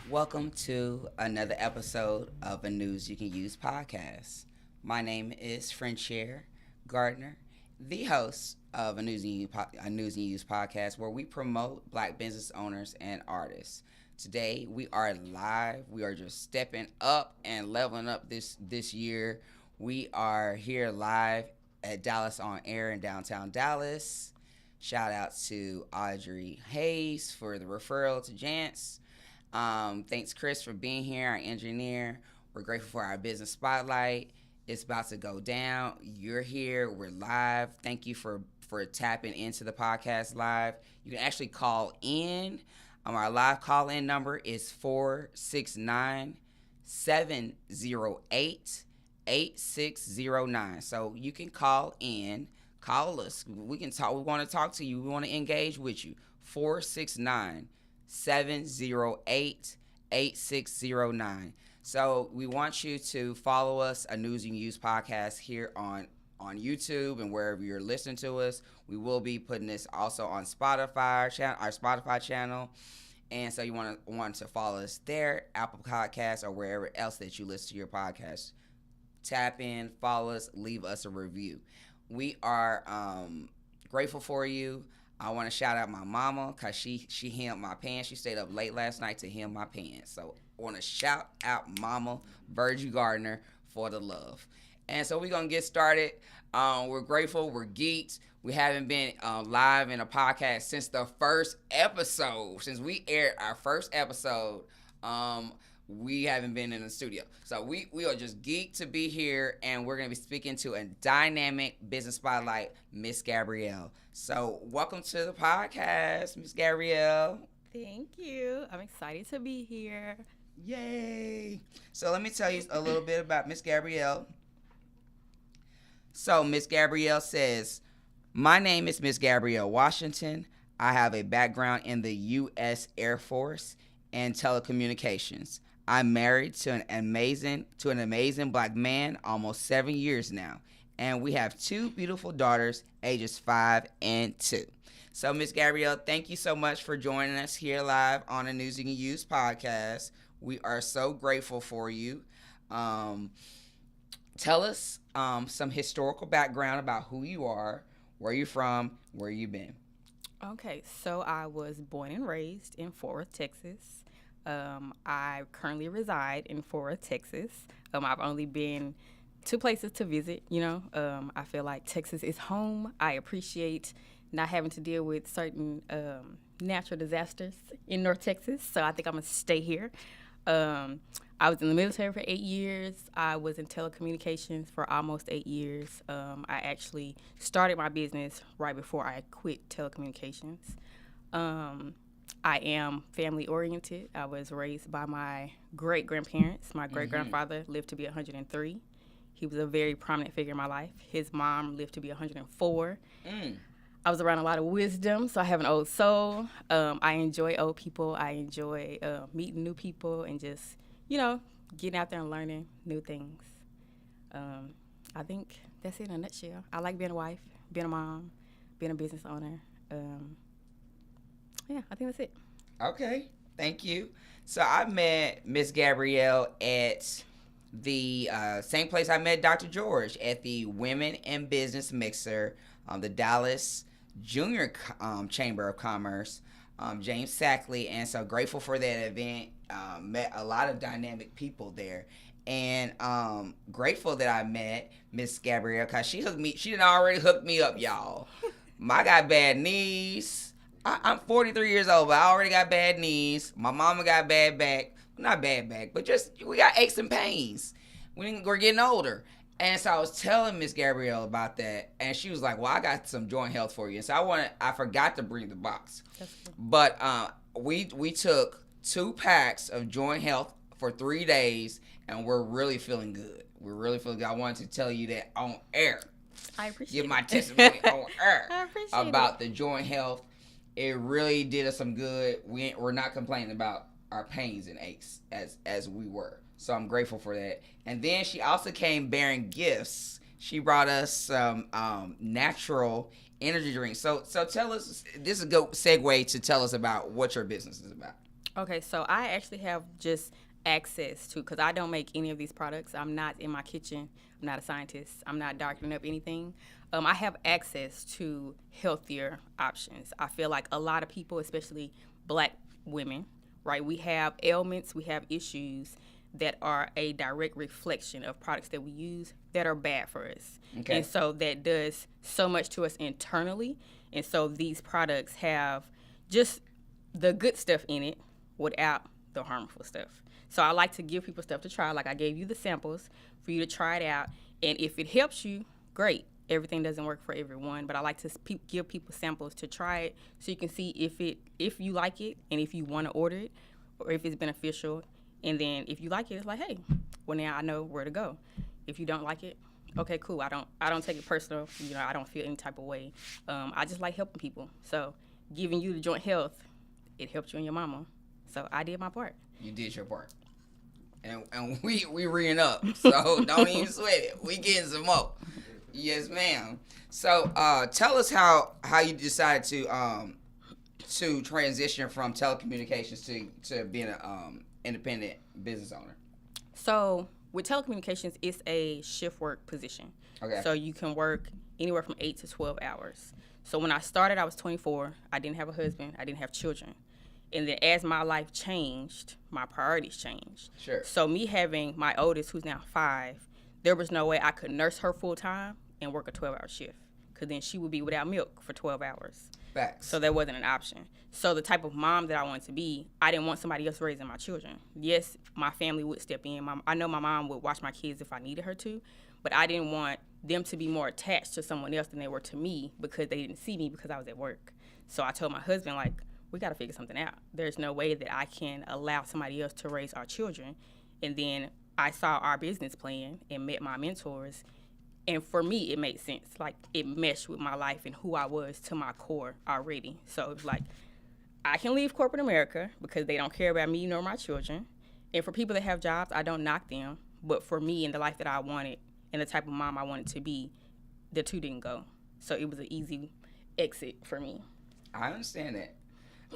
Welcome to another episode of a News You Can Use podcast. My name is Frenchier Gardner, the host of a News You Use podcast where we promote Black business owners and artists. Today we are live. We are just stepping up and leveling up this year. We are here live at Dallas on Air in downtown Dallas. Shout out to Audrey Hayes for the referral to Jance. Thanks, Chris, for being here, our engineer. We're grateful for our business spotlight. It's about to go down. You're here. We're live. Thank you for tapping into the podcast live. You can actually call in. Our live call-in number is 469-708-8609. So you can call in. Call us. We can talk. We want to talk to you. We want to engage with you. 469-708-8609. So we want you to follow us, a News You Can Use podcast here on YouTube and wherever you're listening to us. We will be putting this also on Spotify, our Spotify channel. And so you want to follow us there, Apple Podcasts, or wherever else that you listen to your podcast. Tap in, follow us, leave us a review. We are grateful for you. I want to shout out my mama because she hemmed my pants. She stayed up late last night to hem my pants. So I want to shout out Mama Virgie Gardner for the love. And so we're going to get started. We're grateful. We're geeked. We haven't been live in a podcast since the first episode. Since we aired our first episode, we haven't been in the studio. So we are just geeked to be here, and we're going to be speaking to a dynamic business spotlight, Miss Gabrielle. So welcome to the podcast, Miss Gabrielle. Thank you. I'm excited to be here. Yay. So let me tell you a little bit about Miss Gabrielle. So Miss Gabrielle says, my name is Miss Gabrielle Washington. I have a background in the U.S. Air Force and telecommunications. I'm married to an amazing Black man almost 7 years now, and we have two beautiful daughters, ages 5 and 2. So, Miss Gabrielle, thank you so much for joining us here live on the News You Can Use podcast. We are so grateful for you. Tell us some historical background about who you are, where you're from, where you've been. Okay, so I was born and raised in Fort Worth, Texas. I currently reside in Fort Worth, Texas. I've only been 2 places to visit, I feel like Texas is home. I appreciate not having to deal with certain natural disasters in North Texas, so I think I'm going to stay here. I was in the military for 8 years. I was in telecommunications for almost 8 years. I actually started my business right before I quit telecommunications. I am family-oriented. I was raised by my great-grandparents. My great-grandfather lived to be 103. He was a very prominent figure in my life. His mom lived to be 104. I was around a lot of wisdom, so I have an old soul. I enjoy old people. I enjoy meeting new people and just, getting out there and learning new things. I think that's it in a nutshell. I like being a wife, being a mom, being a business owner. Yeah, I think that's it. Okay, thank you. So I met Miss Gabrielle at the same place I met Dr. George, at the Women in Business Mixer, the Dallas Junior Chamber of Commerce, James Sackley, and so grateful for that event. Met a lot of dynamic people there. And grateful that I met Miss Gabrielle because she done already hooked me up, y'all. I got bad knees. I'm 43 years old, but I already got bad knees. My mama got bad back. Not bad back, but just we got aches and pains. We're getting older. And so I was telling Miss Gabrielle about that, and she was like, well, I got some joint health for you. And so I forgot to bring the box. But we took 2 packs of joint health for 3 days, and we're really feeling good. We're really feeling good. I wanted to tell you that on air. I appreciate Give my testimony on air about it. the joint health. It really did us some good. We're not complaining about our pains and aches as we were. So I'm grateful for that. And then she also came bearing gifts. She brought us some natural energy drinks. So tell us, this is a good segue to tell us about what your business is about. Okay, so I actually have just access to, because I don't make any of these products. I'm not in my kitchen. I'm not a scientist. I'm not darkening up anything. I have access to healthier options. I feel like a lot of people, especially black women, right, we have ailments, we have issues that are a direct reflection of products that we use that are bad for us. Okay. And so that does so much to us internally. And so these products have just the good stuff in it without the harmful stuff. So I like to give people stuff to try. Like I gave you the samples for you to try it out. And if it helps you, great. Everything doesn't work for everyone, but I like to give people samples to try it so you can see if you like it and if you want to order it or if it's beneficial. And then if you like it, it's like, hey, well now I know where to go. If you don't like it, okay, cool. I don't take it personal. You know, I don't feel any type of way. I just like helping people. So giving you the joint health, it helped you and your mama. So I did my part. You did your part. And we reading up. So don't even sweat it. We getting some more. Yes, ma'am. So tell us how you decided to transition from telecommunications to being an independent business owner. So with telecommunications, it's a shift work position. Okay. So you can work anywhere from 8 to 12 hours. So when I started, I was 24. I didn't have a husband. I didn't have children. And then as my life changed, my priorities changed. Sure. So me having my oldest, who's now 5, there was no way I could nurse her full time and work a 12-hour shift, because then she would be without milk for 12 hours. Facts. So that wasn't an option. So the type of mom that I wanted to be, I didn't want somebody else raising my children. Yes, my family would step in. I know my mom would watch my kids if I needed her to, but I didn't want them to be more attached to someone else than they were to me because they didn't see me because I was at work. So I told my husband, like, we got to figure something out. There's no way that I can allow somebody else to raise our children. And then I saw our business plan and met my mentors. And for me, it made sense. Like, it meshed with my life and who I was to my core already. So it was like, I can leave corporate America because they don't care about me nor my children. And for people that have jobs, I don't knock them. But for me and the life that I wanted and the type of mom I wanted to be, the two didn't go. So it was an easy exit for me. I understand that.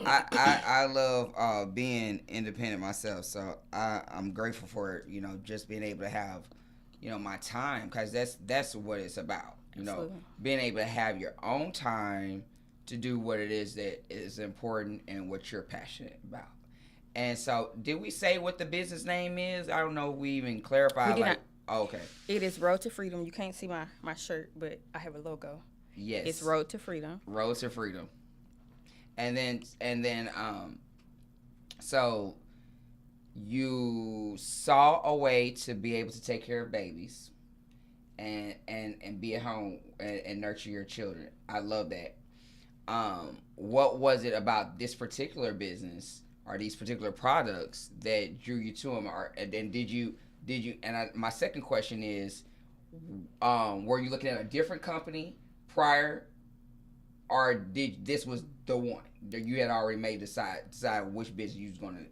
I love being independent myself. So I'm grateful for, just being able to have, my time, because that's what it's about. Absolutely. Being able to have your own time to do what it is that is important and what you're passionate about. And so, did we say what the business name is? I don't know if we even clarified. We did not. Oh, okay. It is Road to Freedom. You can't see my shirt, but I have a logo. Yes. It's Road to Freedom. Road to Freedom. And then, so you saw a way to be able to take care of babies and be at home and nurture your children. I love that. What was it about this particular business or these particular products that drew you to them? And then did you? My second question is, were you looking at a different company prior, or did this was the one that you had already made decide which business you was going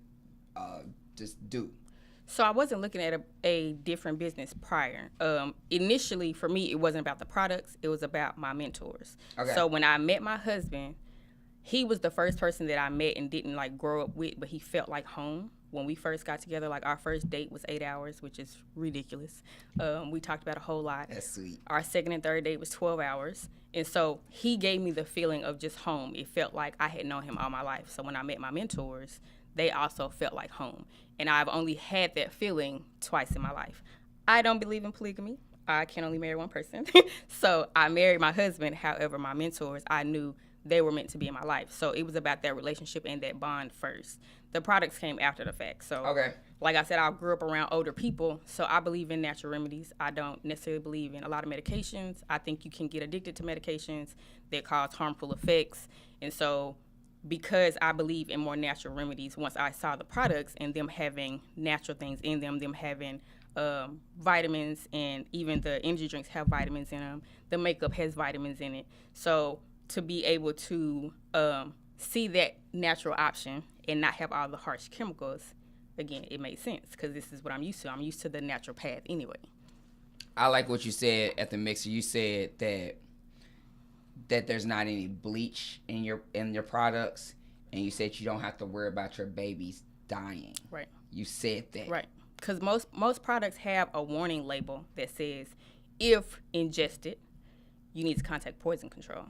to just do? So I wasn't looking at a different business prior. Initially, for me, it wasn't about the products. It was about my mentors. Okay. So when I met my husband, he was the first person that I met and didn't grow up with, but he felt like home. When we first got together, our first date was 8 hours, which is ridiculous. We talked about a whole lot. That's sweet. Our second and third date was 12 hours. And so he gave me the feeling of just home. It felt like I had known him all my life. So when I met my mentors, they also felt like home. And I've only had that feeling twice in my life. I don't believe in polygamy. I can only marry one person. So I married my husband. However, my mentors, I knew they were meant to be in my life. So it was about that relationship and that bond first. The products came after the fact. So, okay. Like I said, I grew up around older people, so I believe in natural remedies. I don't necessarily believe in a lot of medications. I think you can get addicted to medications that cause harmful effects. And so because I believe in more natural remedies, once I saw the products and them having natural things in them having vitamins, and even the energy drinks have vitamins in them, the makeup has vitamins in it. So to be able to see that natural option and not have all the harsh chemicals, again, it made sense because this is what I'm used to. I'm used to the natural path anyway. I like what you said at the mixer. You said that there's not any bleach in your products, and you said you don't have to worry about your babies dying. Right. You said that. Right. Because most products have a warning label that says, if ingested, you need to contact poison control.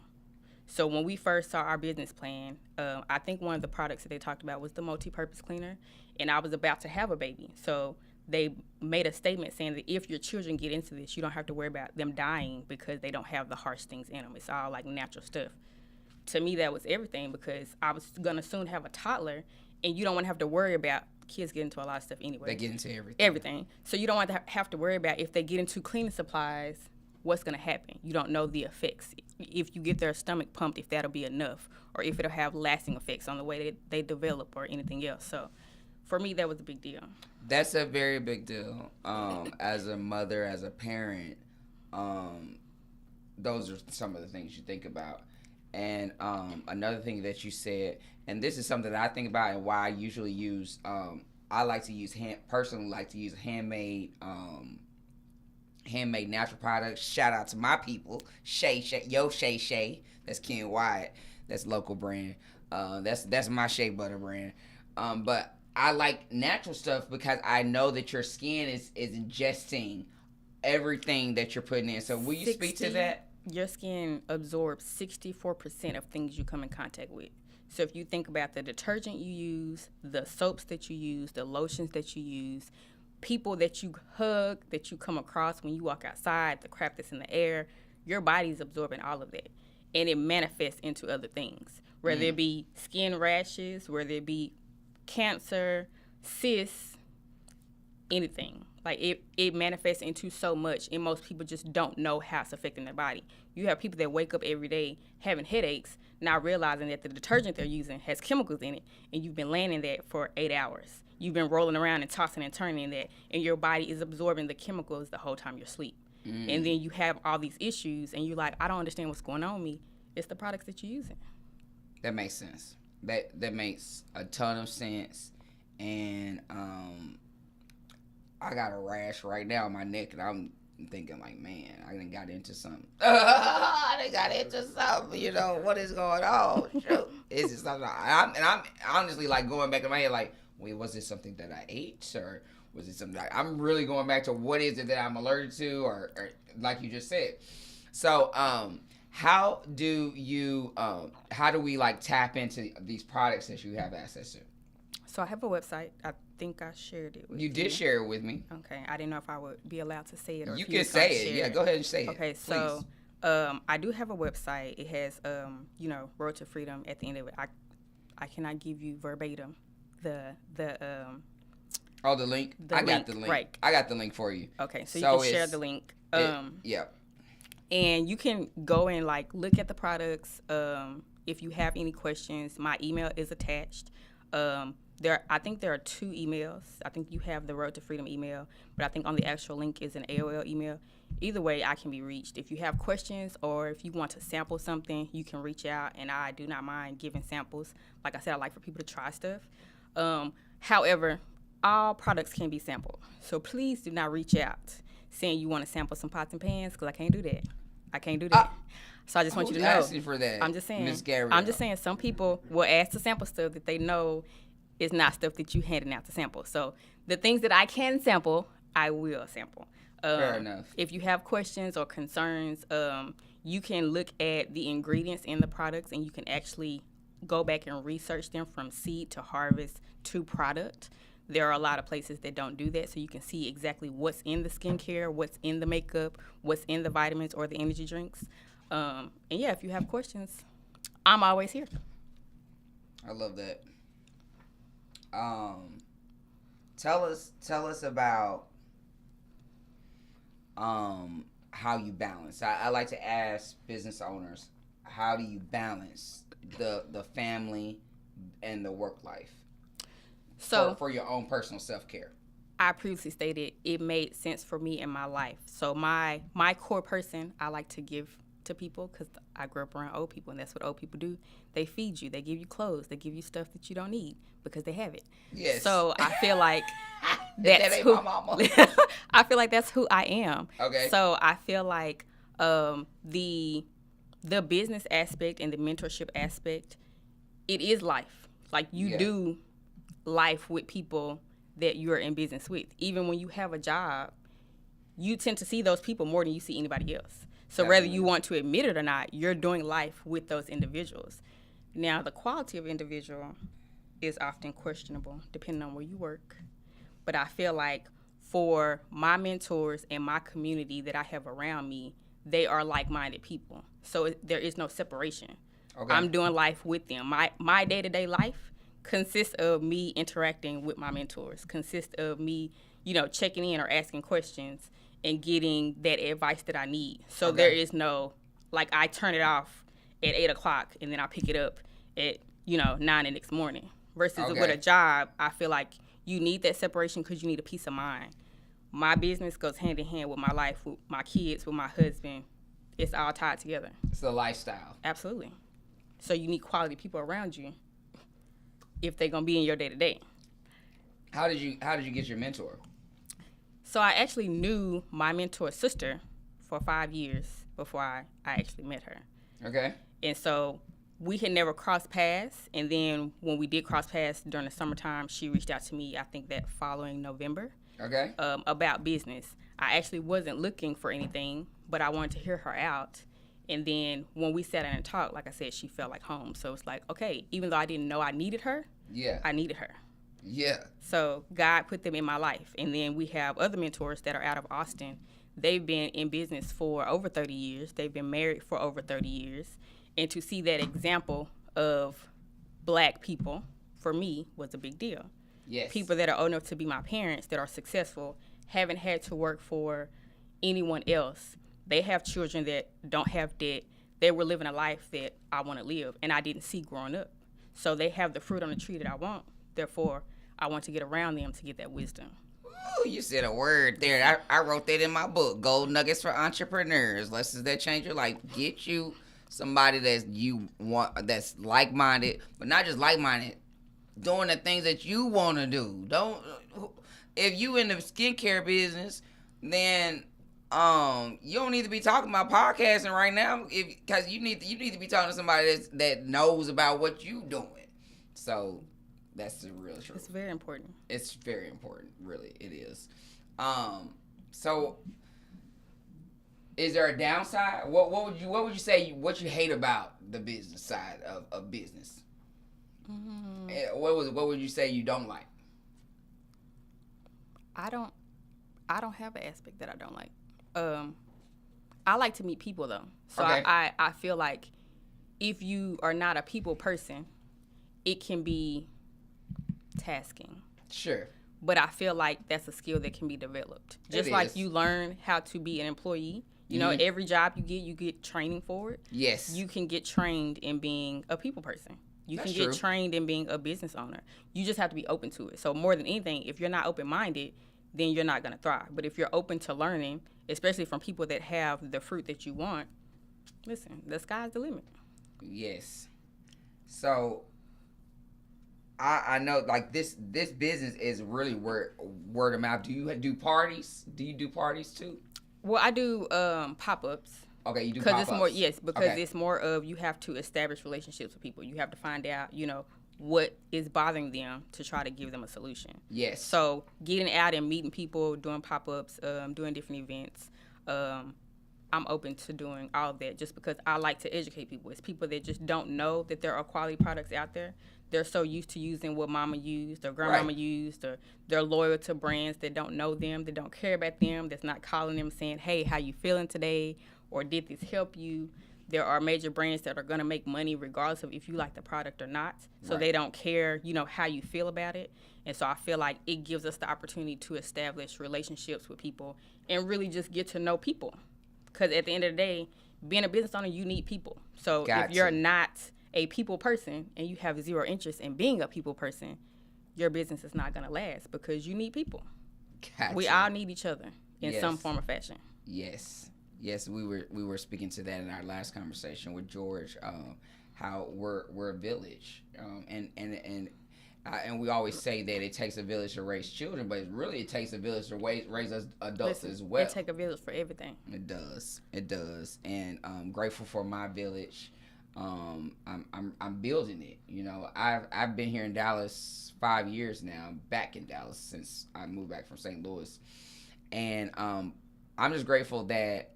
So when we first saw our business plan, I think one of the products that they talked about was the multi-purpose cleaner, and I was about to have a baby. So they made a statement saying that if your children get into this, you don't have to worry about them dying because they don't have the harsh things in them. It's all like natural stuff. To me, that was everything, because I was going to soon have a toddler, and you don't want to have to worry about kids get into a lot of stuff anyway. They get into everything. Everything. So you don't want to have to worry about if they get into cleaning supplies, what's going to happen. You don't know the effects. If you get their stomach pumped, if that'll be enough, or if it'll have lasting effects on the way they develop or anything else. So for me, that was a big deal. That's a very big deal. As a mother, as a parent, those are some of the things you think about. And another thing that you said, and this is something that I think about and why I usually use, I like to use personally like to use handmade natural products. Shout out to my people, Shay, that's Ken Wyatt, that's local brand. That's my Shea Butter brand. But I like natural stuff because I know that your skin is ingesting everything that you're putting in. So will you speak to that? Your skin absorbs 64% of things you come in contact with. So if you think about the detergent you use, the soaps that you use, the lotions that you use, people that you hug, that you come across when you walk outside, the crap that's in the air, your body's absorbing all of that. And it manifests into other things, whether it be skin rashes, whether it be cancer, cysts, anything. Like it manifests into so much, and most people just don't know how it's affecting their body. You have people that wake up every day having headaches, not realizing that the detergent they're using has chemicals in it, and you've been laying in that for 8 hours. You've been rolling around and tossing and turning in that, and your body is absorbing the chemicals the whole time you're asleep. And then you have all these issues, and you're like, I don't understand what's going on with me. It's the products that you're using. That makes sense. That makes a ton of sense. And I got a rash right now on my neck, and I'm thinking like, man, I done got into something. You know, what is going on? Shoot. Is it something? I'm honestly like going back in my head like, wait, was it something that I ate, or was it something I'm really going back to what is it that I'm allergic to, or like you just said. So how do we like tap into these products that you have access to? So I have a website. I think I shared it with you. You did share it with me. Okay. I didn't know if I would be allowed to say it, or you if you can say it. Yeah, go ahead and say it. Okay, please. so I do have a website. It has Road to Freedom at the end of it. I cannot give you verbatim the link. I got the link. Right. I got the link for you. Okay, so you can share the link. Yeah. And you can go and like look at the products. If you have any questions, my email is attached. I think there are 2 emails. I think you have the Road to Freedom email, but I think on the actual link is an AOL email. Either way, I can be reached. If you have questions or if you want to sample something, you can reach out, and I do not mind giving samples. Like I said, I like for people to try stuff. However, all products can be sampled. So please do not reach out saying you want to sample some pots and pans, because I can't do that. So I just want you to know. Asking for that? I'm just saying. Ms. Gabrielle. I'm just saying some people will ask to sample stuff that they know is not stuff that you handing out to sample. So the things that I can sample, I will sample. Fair enough. If you have questions or concerns, you can look at the ingredients in the products, and you can actually go back and research them from seed to harvest to product. There are a lot of places that don't do that, so you can see exactly what's in the skincare, what's in the makeup, what's in the vitamins or the energy drinks. And yeah, if you have questions, I'm always here. I love that. Tell us about how you balance. I like to ask business owners, how do you balance the family and the work life? So for your own personal self-care. I previously stated it made sense for me in my life. So my core person I like to give to people, because I grew up around old people, and that's what old people do. They feed you. They give you clothes. They give you stuff that you don't need because they have it. Yes. So I feel like that ain't my mama. I feel like that's who I am. Okay. So I feel like the business aspect and the mentorship aspect, it is life. Like, you do life with people that you're in business with. Even when you have a job, you tend to see those people more than you see anybody else. So whether you want to admit it or not, you're doing life with those individuals. Now, the quality of individual is often questionable depending on where you work. But I feel like for my mentors and my community that I have around me, they are like-minded people. So there is no separation. Okay. I'm doing life with them. My day-to-day life consists of me interacting with my mentors, consists of me, checking in or asking questions and getting that advice that I need. So there is no, like, I turn it off at 8 o'clock and then I pick it up at, 9 the next morning. Versus with a job, I feel like you need that separation because you need a peace of mind. My business goes hand in hand with my life, with my kids, with my husband. It's all tied together. It's a lifestyle. Absolutely. So you need quality people around you if they're going to be in your day-to-day. How did you get your mentor? So I actually knew my mentor's sister for 5 years before I actually met her. Okay. And so we had never crossed paths. And then when we did cross paths during the summertime, she reached out to me, I think that following November. Okay. About business. I actually wasn't looking for anything, but I wanted to hear her out. And then when we sat down and talked, like I said, she felt like home. So it's like, okay, even though I didn't know I needed her, I needed her. Yeah. So God put them in my life. And then we have other mentors that are out of Austin. They've been in business for over 30 years. They've been married for over 30 years. And to see that example of Black people, for me, was a big deal. Yes. People that are old enough to be my parents, that are successful, haven't had to work for anyone else. They have children that don't have debt. They were living a life that I want to live, and I didn't see growing up. So they have the fruit on the tree that I want. Therefore, I want to get around them to get that wisdom. Ooh, you said a word there. I wrote that in my book, Gold Nuggets for Entrepreneurs. Lessons that change your life. Get you somebody that's like-minded, but not just like-minded, doing the things that you want to do. If you in the skincare business, then you don't need to be talking about podcasting right now, because you need to be talking to somebody that knows about what you doing. So that's the real truth. It's very important. It's very important, really. It is. So is there a downside? What would you say what you hate about the business side of business? Mm-hmm. What would you say you don't like? I don't have an aspect that I don't like. I like to meet people though. So okay. I feel like if you are not a people person, it can be tasking. Sure. But I feel like that's a skill that can be developed. Just like you learn how to be an employee. You know, every job you get training for it. Yes. You can get trained in being a people person. You can get trained in being a business owner. You just have to be open to it. So more than anything, if you're not open-minded, then you're not going to thrive. But if you're open to learning, especially from people that have the fruit that you want, listen, the sky's the limit. Yes. So I know, like, this business is really word of mouth. Do you do parties? Do you do parties too? Well, I do pop-ups. Okay, you do pop-ups. Because it's more of you have to establish relationships with people. You have to find out, what is bothering them to try to give them a solution. Yes. So getting out and meeting people, doing pop-ups, doing different events, I'm open to doing all of that just because I like to educate people. It's people that just don't know that there are quality products out there. They're so used to using what mama used or grandmama used, or they're loyal to brands that don't know them, that don't care about them, that's not calling them saying, hey, how you feeling today? Or did this help you? There are major brands that are going to make money regardless of if you like the product or not. So they don't care, how you feel about it. And so I feel like it gives us the opportunity to establish relationships with people and really just get to know people. Because at the end of the day, being a business owner, you need people. So if you're not a people person and you have zero interest in being a people person, your business is not going to last because you need people. We all need each other in some form or fashion. Yes. Yes, we were speaking to that in our last conversation with George, how we're a village, and we always say that it takes a village to raise children, but really it takes a village to raise us adults as well. It takes a village for everything. It does, and I'm grateful for my village. I'm building it. You know, I've been here in Dallas 5 years now. Back in Dallas since I moved back from St. Louis, and I'm just grateful that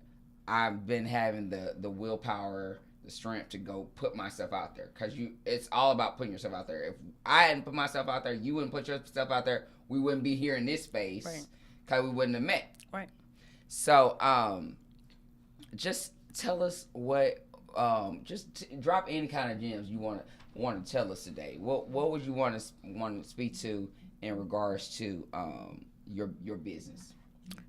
I've been having the willpower, the strength to go put myself out there. Cause it's all about putting yourself out there. If I hadn't put myself out there, you wouldn't put yourself out there. We wouldn't be here in this space, Right. Cause we wouldn't have met. Right. So, just tell us what. Drop any kind of gems you want to tell us today. What would you want to speak to in regards to your business?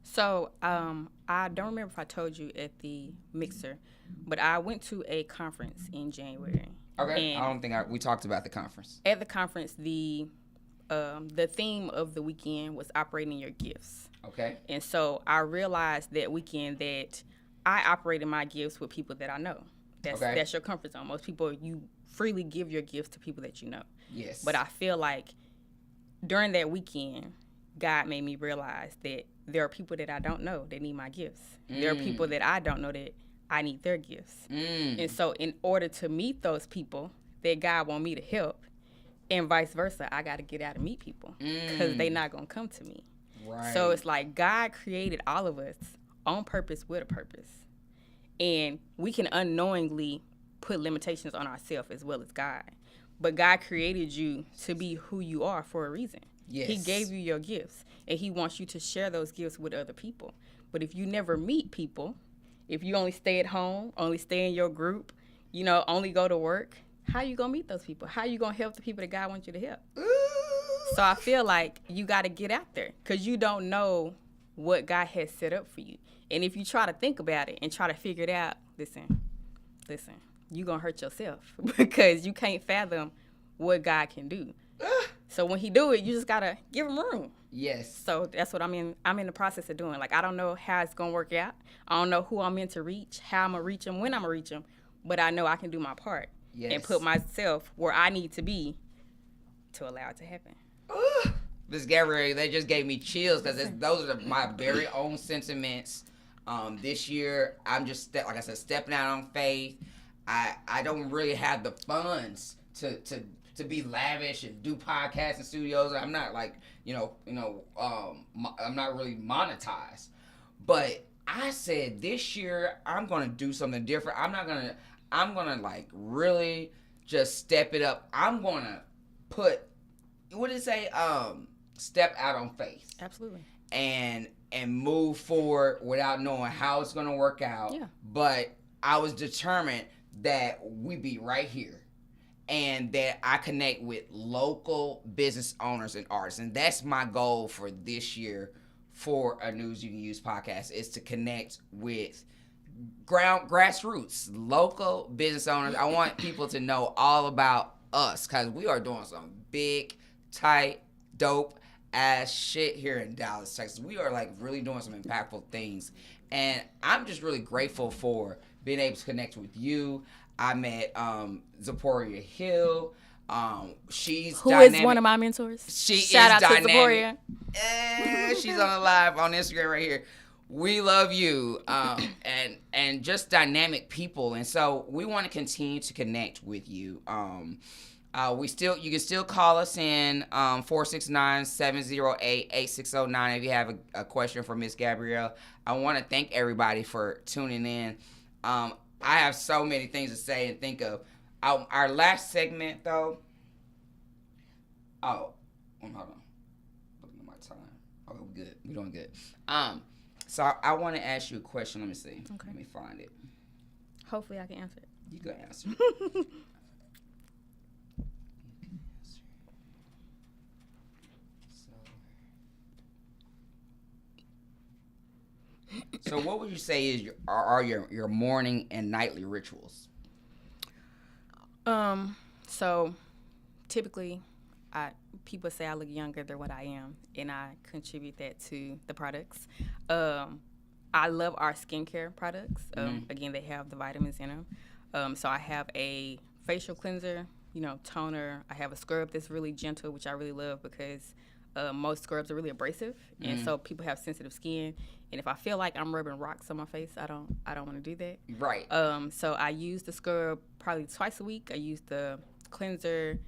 So, I don't remember if I told you at the mixer, but I went to a conference in January. Okay. And I don't think we talked about the conference. at the conference, the theme of the weekend was operating your gifts. Okay. And so I realized that weekend that I operated my gifts with people that I know. That's your comfort zone. Most people, you freely give your gifts to people that you know. Yes. But I feel like during that weekend, God made me realize that there are people that I don't know that need my gifts. There are people that I don't know that I need their gifts. And so in order to meet those people that God want me to help, and vice versa, I got to get out and meet people because they not going to come to me. Right. So it's like God created all of us on purpose with a purpose. And we can unknowingly put limitations on ourselves as well as God. But God created you to be who you are for a reason. Yes. He gave you your gifts, and he wants you to share those gifts with other people. But if you never meet people, if you only stay at home, only stay in your group, only go to work, how you going to meet those people? How you going to help the people that God wants you to help? So I feel like you got to get out there because you don't know what God has set up for you. And if you try to think about it and try to figure it out, listen, you're going to hurt yourself because you can't fathom what God can do. So when he do it, you just got to give him room. Yes. So that's what I'm in the process of doing. Like, I don't know how it's going to work out. I don't know who I'm meant to reach, how I'm going to reach him, when I'm going to reach him. But I know I can do my part and put myself where I need to be to allow it to happen. Miss Gabrielle, they just gave me chills because those are my very own sentiments. This year, I'm just like I said, stepping out on faith. I don't really have the funds to be lavish and do podcasts and studios. I'm not like I'm not really monetized. But I said this year I'm gonna do something different. I'm gonna like really just step it up. I'm gonna put what did it say? Step out on faith. Absolutely. And move forward without knowing how it's gonna work out. Yeah. But I was determined that we be right here. And that I connect with local business owners and artists. And that's my goal for this year for a News You Can Use podcast is to connect with grassroots, local business owners. I want people to know all about us because we are doing some big, tight, dope ass shit here in Dallas, Texas. We are like really doing some impactful things. And I'm just really grateful for being able to connect with you. I met Zipporah Hill. She's Who dynamic. is one of my mentors. Shout out dynamic. to Zipporah. She's on the live on Instagram right here. We love you, and just dynamic people, and so we want to continue to connect with you. You can still call us in 469-708-8609 if you have a question for Miss Gabrielle. I want to thank everybody for tuning in. I have so many things to say and think of. Our last segment, though. Hold on. Looking at my time. Okay, we're good. We're doing good. So I want to ask you a question. Let me see. Okay. Let me find it. Hopefully I can answer it. You can answer. So what would you say is are your morning and nightly rituals? So typically people say I look younger than what I am, and I contribute that to the products. I love our skincare products. Again, they have the vitamins in them. So I have a facial cleanser, toner. I have a scrub that's really gentle, which I really love because most scrubs are really abrasive, and so people have sensitive skin. And if I feel like I'm rubbing rocks on my face, I don't want to do that. Right. So I use the scrub probably twice a week. I use the cleanser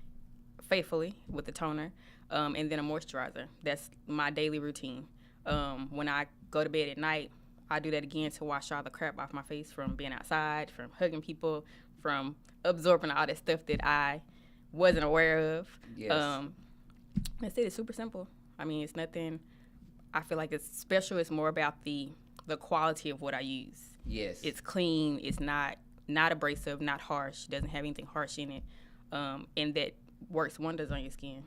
faithfully with the toner, and then a moisturizer. That's my daily routine. When I go to bed at night, I do that again to wash all the crap off my face from being outside, from hugging people, from absorbing all that stuff that I wasn't aware of. Yes. That's it. It's super simple. I mean, it's nothing. I feel like it's special. It's more about the quality of what I use. Yes. It's clean. It's not abrasive, not harsh. Doesn't have anything harsh in it, and that works wonders on your skin.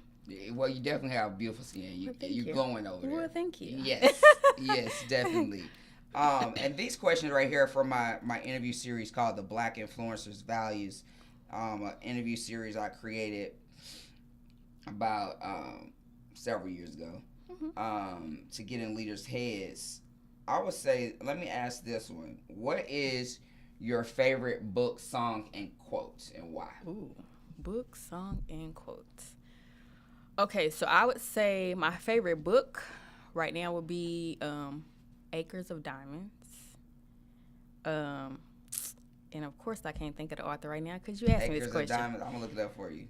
Well, you definitely have beautiful skin. You're glowing over there. Well, thank you. Yes. Yes, definitely. And these questions right here are from my interview series called The Black Influencers Values, an interview series I created about several years ago to get in leaders' heads. I would say, let me ask this one. What is your favorite book, song, and quote, and why? Ooh, book, song, and quotes. Okay, so I would say my favorite book right now would be Acres of Diamonds. And of course, I can't think of the author right now because you asked me this question. Acres of Diamonds. I'm gonna look it up for you.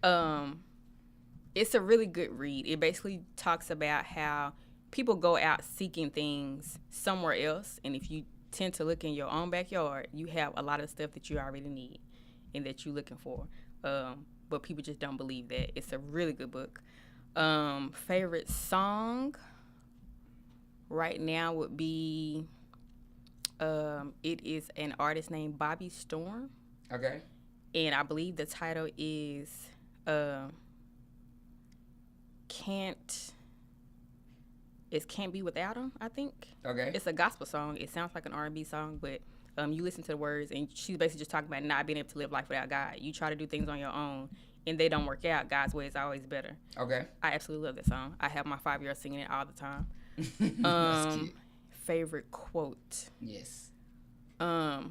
It's a really good read. It basically talks about how people go out seeking things somewhere else, and if you tend to look in your own backyard, you have a lot of stuff that you already need and that you're looking for. But people just don't believe that. It's a really good book. Favorite song right now would be it is an artist named Bobby Storm. Okay. And I believe the title is Can't Be Without Him, I think. Okay. It's a gospel song. It sounds like an R&B song, but you listen to the words, and she's basically just talking about not being able to live life without God. You try to do things on your own, and they don't work out. God's way is always better. Okay. I absolutely love that song. I have my 5-year-old singing it all the time. That's cute. Favorite quote. Yes. I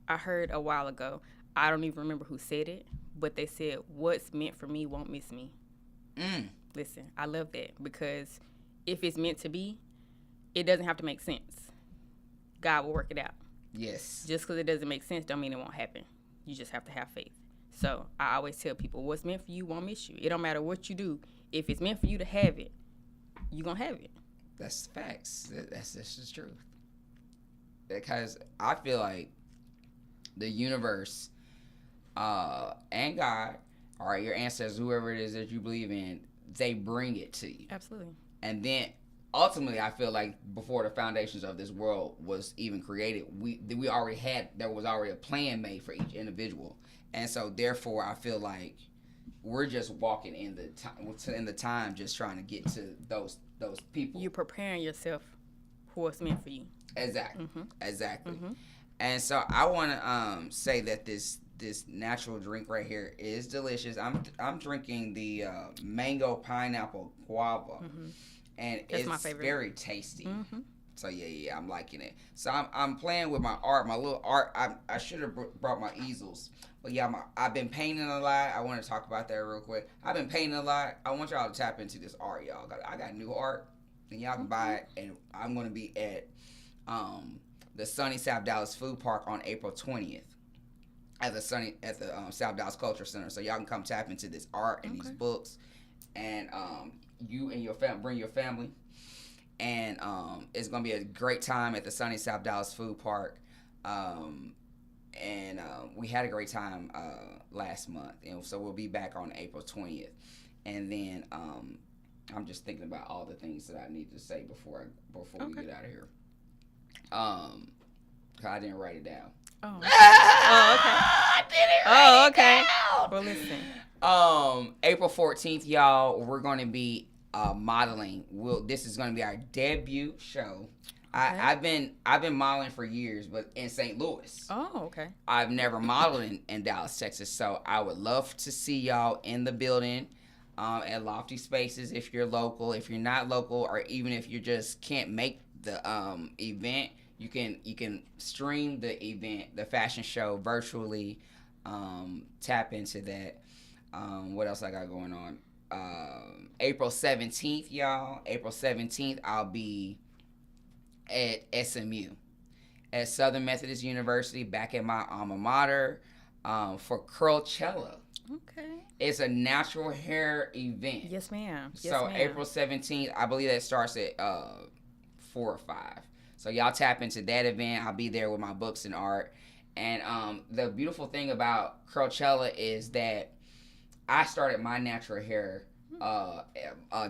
heard a while ago, I don't even remember who said it, but they said, "What's meant for me won't miss me." Listen, I love that because if it's meant to be, it doesn't have to make sense. God will work it out. Yes. Just because it doesn't make sense don't mean it won't happen. You just have to have faith. So I always tell people, what's meant for you won't miss you. It don't matter what you do. If it's meant for you to have it, you're going to have it. That's facts. That's the truth. Because I feel like the universe and God, or your ancestors, whoever it is that you believe in, they bring it to you. Absolutely. And then ultimately, I feel like before the foundations of this world was even created, there was already a plan made for each individual. And so therefore, I feel like we're just walking in the time, just trying to get to those people. You're preparing yourself for what's meant for you. Exactly. Mm-hmm. Exactly. Mm-hmm. And so I want to say that this natural drink right here is delicious. I'm drinking the mango pineapple guava, and That's it's my favorite. very tasty. Mm-hmm. So yeah, I'm liking it. So I'm playing with my art, my little art. I should have brought my easels, but yeah, I've been painting a lot. I want to talk about that real quick. I've been painting a lot. I want y'all to tap into this art, y'all. I got new art, and y'all can buy it. And I'm gonna be at the Sunny South Dallas Food Park on April 20th at the South Dallas Culture Center. So y'all can come tap into this art and these books, and you and your family, bring your family. And it's going to be a great time at the Sunny South Dallas Food Park. And we had a great time last month. And so we'll be back on April 20th. And then I'm just thinking about all the things that I need to say before we get out of here. 'Cause I didn't write it down. Oh. Oh, okay. I didn't write it down. Well, listen. April 14th, y'all, we're going to be modeling. This is going to be our debut show. Okay. I've been modeling for years, but in St. Louis. Oh, okay. I've never modeled in Dallas, Texas, so I would love to see y'all in the building at Lofty Spaces if you're local. If you're not local, or even if you just can't make the event, you can stream the event, the fashion show, virtually. Tap into that. What else I got going on? April 17th, y'all. April 17th, I'll be at SMU, at Southern Methodist University, back at my alma mater, for Curlchella. Okay. It's a natural hair event. Yes, ma'am. Yes, So ma'am. April 17th, I believe that starts at 4 or 5. So y'all tap into that event. I'll be there with my books and art. And the beautiful thing about Curlchella is that I started my natural hair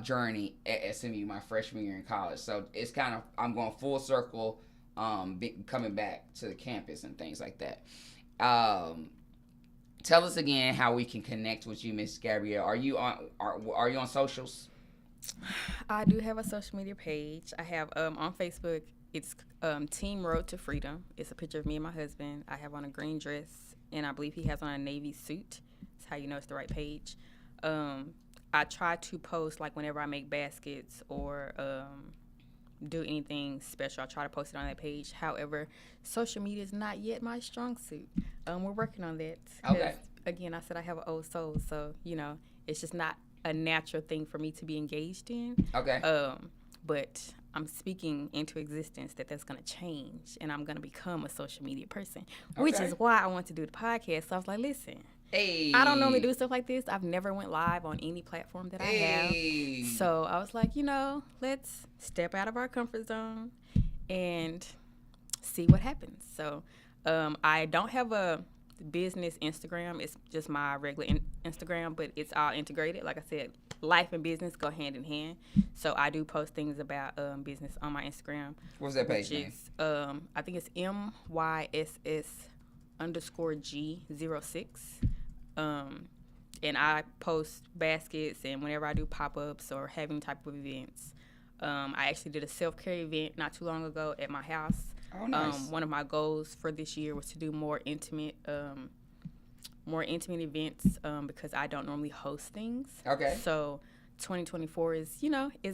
journey at SMU my freshman year in college. So it's kind of, I'm going full circle, coming back to the campus and things like that. Tell us again how we can connect with you, Miss Gabrielle. Are you on socials? I do have a social media page. I have on Facebook. It's Team Road to Freedom. It's a picture of me and my husband. I have on a green dress, and I believe he has on a navy suit. That's how you know it's the right page. I try to post like whenever I make baskets or do anything special. I try to post it on that page. However, social media is not yet my strong suit. We're working on that. Okay. Again, I said I have an old soul, so it's just not a natural thing for me to be engaged in. Okay. But I'm speaking into existence that's going to change, and I'm going to become a social media person, which is why I want to do the podcast. So I was like, listen, hey, I don't normally do stuff like this. I've never went live on any platform that I have. So I was like, let's step out of our comfort zone and see what happens. So I don't have a business Instagram. It's just my regular Instagram, but it's all integrated. Like I said, life and business go hand in hand. So I do post things about business on my Instagram. What's that page name? I think it's MYSS_G06. And I post baskets, and whenever I do pop-ups or have any type of events. I actually did a self-care event not too long ago at my house. Oh, nice. One of my goals for this year was to do more intimate events because I don't normally host things. Okay. So 2024 is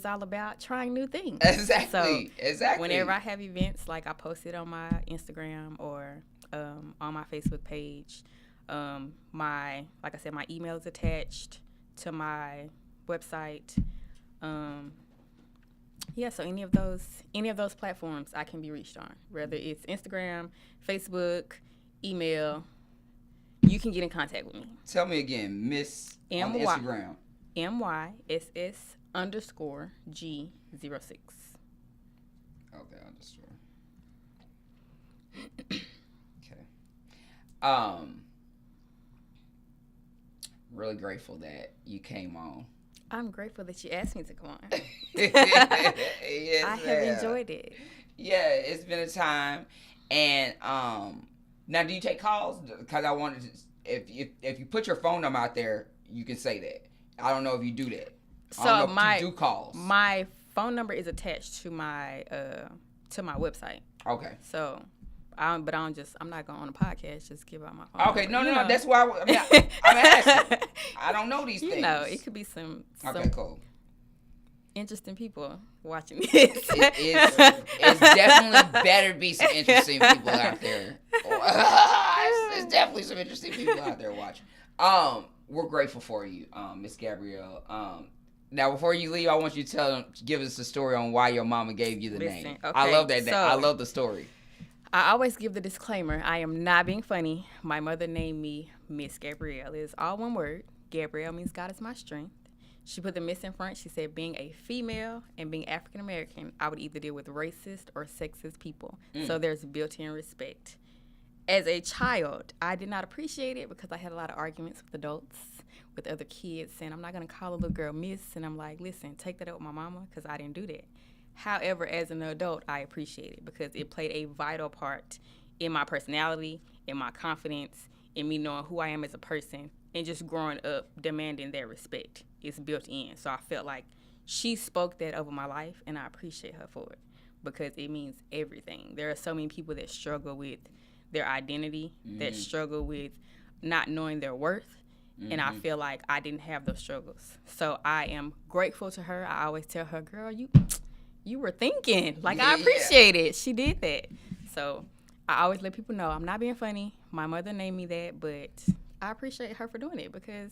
all about trying new things. Exactly. Exactly. Whenever I have events, like I post it on my Instagram or on my Facebook page. Like I said, my email is attached to my website. So any of those platforms I can be reached on, whether it's Instagram, Facebook, email, you can get in contact with me. Tell me again, Miss on Instagram. MYSS_G06. Okay, underscore. Okay. Really grateful that you came on. I'm grateful that you asked me to come on. Yes, I have enjoyed it. Yeah, it's been a time. And now, do you take calls? Because I wanted to, if you put your phone number out there, you can say that. I don't know if you do that. So I don't know if you do calls. My phone number is attached to my website. Okay. So, I'm not going on a podcast just give out my phone. Okay, number. no. That's why I'm asking. I don't know these things. It could be some Okay, cool. Interesting people watching this. It's definitely better be some interesting people out there. It's definitely some interesting people out there watching. We're grateful for you, Miss Gabrielle. Now, before you leave, I want you to give us the story on why your mama gave you the name. Okay, I love that name. so, I love the story. I always give the disclaimer. I am not being funny. My mother named me Miss Gabrielle. It's all one word. Gabrielle means God is my strength. She put the miss in front. She said being a female and being African American, I would either deal with racist or sexist people. So there's built-in respect. As a child, I did not appreciate it because I had a lot of arguments with adults, with other kids, saying I'm not going to call a little girl miss. And I'm like, listen, take that up with my mama because I didn't do that. However, as an adult, I appreciate it because it played a vital part in my personality, in my confidence, in me knowing who I am as a person, and just growing up demanding that respect. It's built in. So I felt like she spoke that over my life, and I appreciate her for it because it means everything. There are so many people that struggle with their identity, that struggle with not knowing their worth, and I feel like I didn't have those struggles. So I am grateful to her. I always tell her, girl, you were thinking. Like, I appreciate it. She did that. So I always let people know I'm not being funny. My mother named me that, but I appreciate her for doing it because,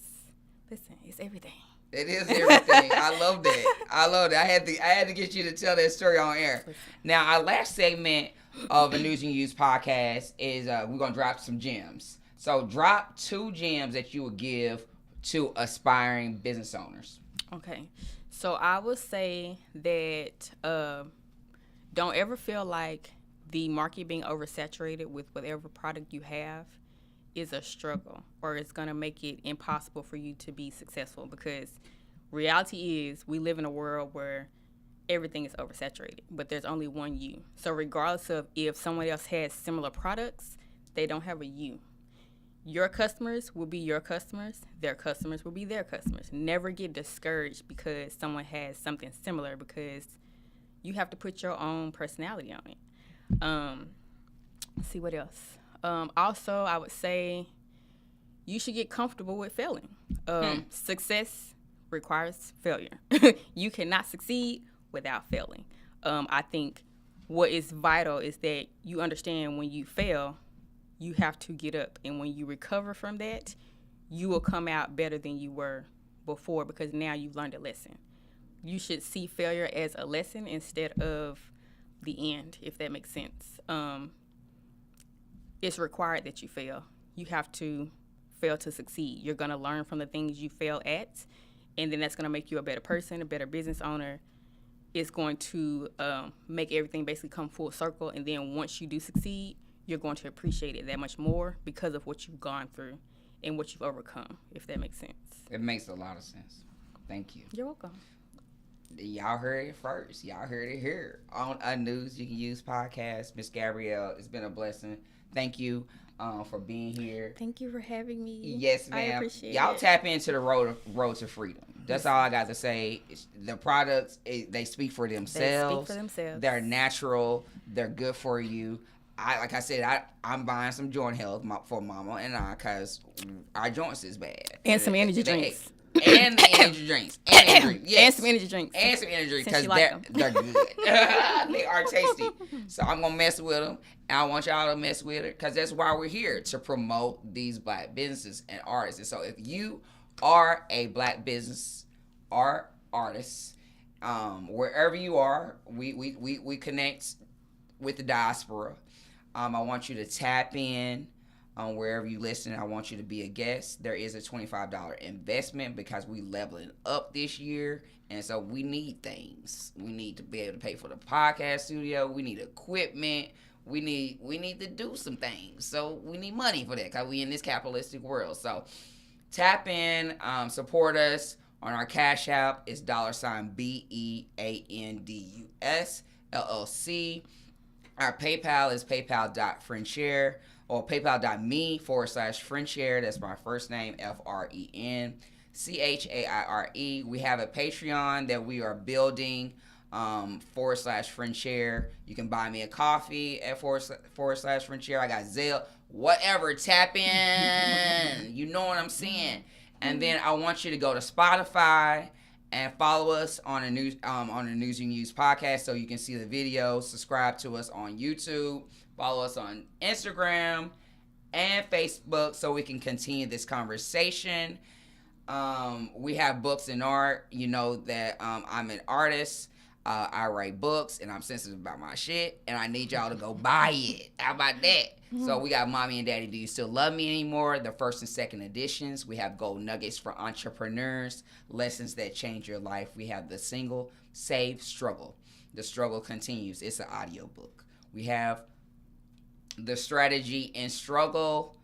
listen, it's everything. It is everything. I love that. I love that. I had to get you to tell that story on air. Now, our last segment of a News and Use podcast is we're gonna drop some gems. So, drop 2 gems that you would give to aspiring business owners. Okay, so I would say that don't ever feel like the market being oversaturated with whatever product you have is a struggle, or it's going to make it impossible for you to be successful, because reality is we live in a world where everything is oversaturated, but there's only one you. So regardless of if someone else has similar products, they don't have a you. Your customers will be your customers. Their customers will be their customers. Never get discouraged because someone has something similar, because you have to put your own personality on it. Let's see what else. Also, I would say you should get comfortable with failing. Success requires failure. You cannot succeed without failing. I think what is vital is that you understand when you fail, you have to get up. And when you recover from that, you will come out better than you were before, because now you've learned a lesson. You should see failure as a lesson instead of the end, if that makes sense. It's required that you fail. You have to fail to succeed. You're going to learn from the things you fail at, and then that's going to make you a better person, a better business owner. It's going to make everything basically come full circle, and then once you do succeed, you're going to appreciate it that much more because of what you've gone through and what you've overcome, if that makes sense. It makes a lot of sense. Thank you. You're welcome. Y'all heard it first. Y'all heard it here on a News You Can Use podcast. Miss Gabrielle, it's been a blessing. Thank you for being here. Thank you for having me. Yes, ma'am. I appreciate Y'all it. tap into the road to freedom. That's all I got to say. The products, they speak for themselves. They speak for themselves. They're natural. They're good for you. Like I said, I'm buying some joint health for Mama and I, because our joints is bad. And some energy drinks. And the energy drinks. Yes. And some energy drinks. And some energy drinks, because like they're good. They are tasty. So I'm going to mess with them. And I want y'all to mess with it, because that's why we're here, to promote these Black businesses and artists. And so if you are a Black business or artist, wherever you are, we connect with the diaspora. I want you to tap in wherever you listen. I want you to be a guest. There is a $25 investment, because we leveling up this year, and so we need things. We need to be able to pay for the podcast studio. We need equipment. We need to do some things. So we need money for that, because we in this capitalistic world. So tap in, support us on our Cash App. It's $BEANDUS LLC. Our PayPal is paypal.friendshare, or paypal.me/friendshare. That's my first name, FRENCHAIRE. We have a Patreon that we are building, /friendshare. You can buy me a coffee at /friendshare. I got Zelle, whatever. Tap in. You know what I'm saying. And then I want you to go to Spotify and follow us on a News You Can Use podcast, so you can see the videos. Subscribe to us on YouTube. Follow us on Instagram and Facebook, so we can continue this conversation. We have books and art. You know that I'm an artist. I write books, and I'm sensitive about my shit, and I need y'all to go buy it. How about that? So we got Mommy and Daddy, Do You Still Love Me Anymore? The first and second editions. We have Gold Nuggets for Entrepreneurs, Lessons That Change Your Life. We have The Single, Save, Struggle. The Struggle Continues. It's an audio book. We have The Strategy and Struggle.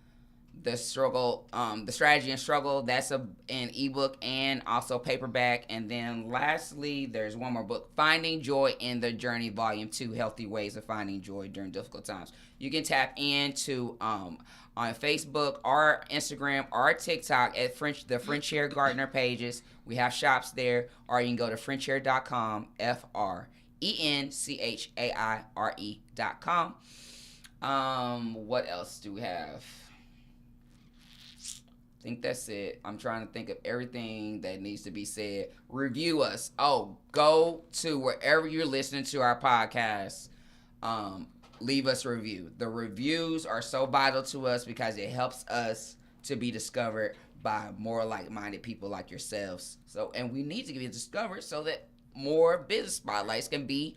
The Strategy and Struggle, that's an ebook and also paperback. And then lastly, there's one more book, Finding Joy in the Journey, Volume 2, Healthy Ways of Finding Joy During Difficult Times. You can tap into on Facebook or Instagram or TikTok at the Friendshare Gardner pages. We have shops there, or you can go to friendshare.com, FRENCHAIRE.com. What else do we have? I think that's it. I'm trying to think of everything that needs to be said. Review us. Go to wherever you're listening to our podcast. Leave us a review. The reviews are so vital to us, because it helps us to be discovered by more like-minded people like yourselves. So, and we need to be discovered so that more business spotlights can be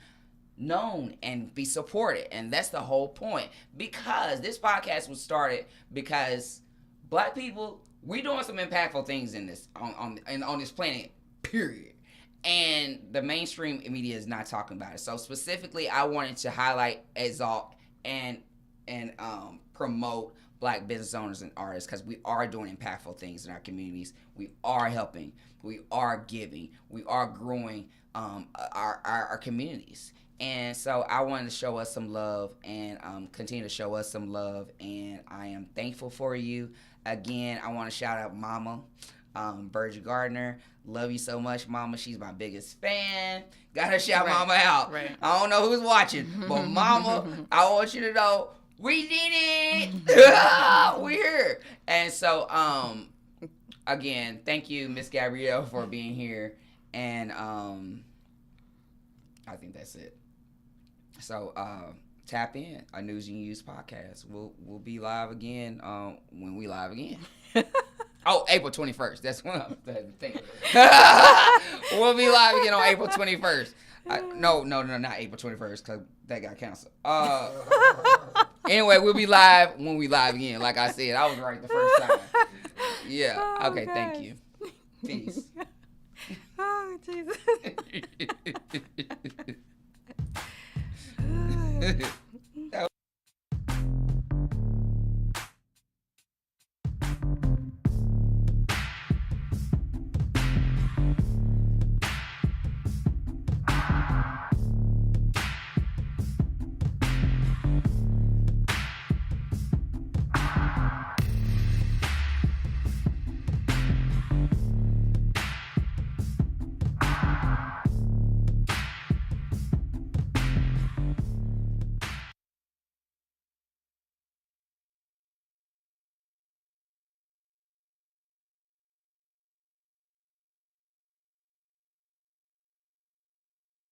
known and be supported. And that's the whole point. Because this podcast was started because Black people, we're doing some impactful things in this on this planet, period. And the mainstream media is not talking about it. So specifically, I wanted to highlight, exalt, and promote Black business owners and artists, because we are doing impactful things in our communities. We are helping. We are giving. We are growing our communities. And so I wanted to show us some love and continue to show us some love. And I am thankful for you. Again, I want to shout out Mama, Virgie Gardner. Love you so much, Mama. She's my biggest fan. Gotta shout Mama out. Right. I don't know who's watching, but Mama, I want you to know we did it. We're here. And so, again, thank you, Miss Gabrielle, for being here. And I think that's it. So tap in, a News and Use podcast. We'll be live again when we live again. Oh, April 21st. That's one of the things. We'll be live again on April 21st. No, not April 21st, because that got canceled. Anyway, we'll be live when we live again. Like I said, I was right the first time. Yeah. Oh, okay, gosh. thank you. Peace. Oh, Jesus.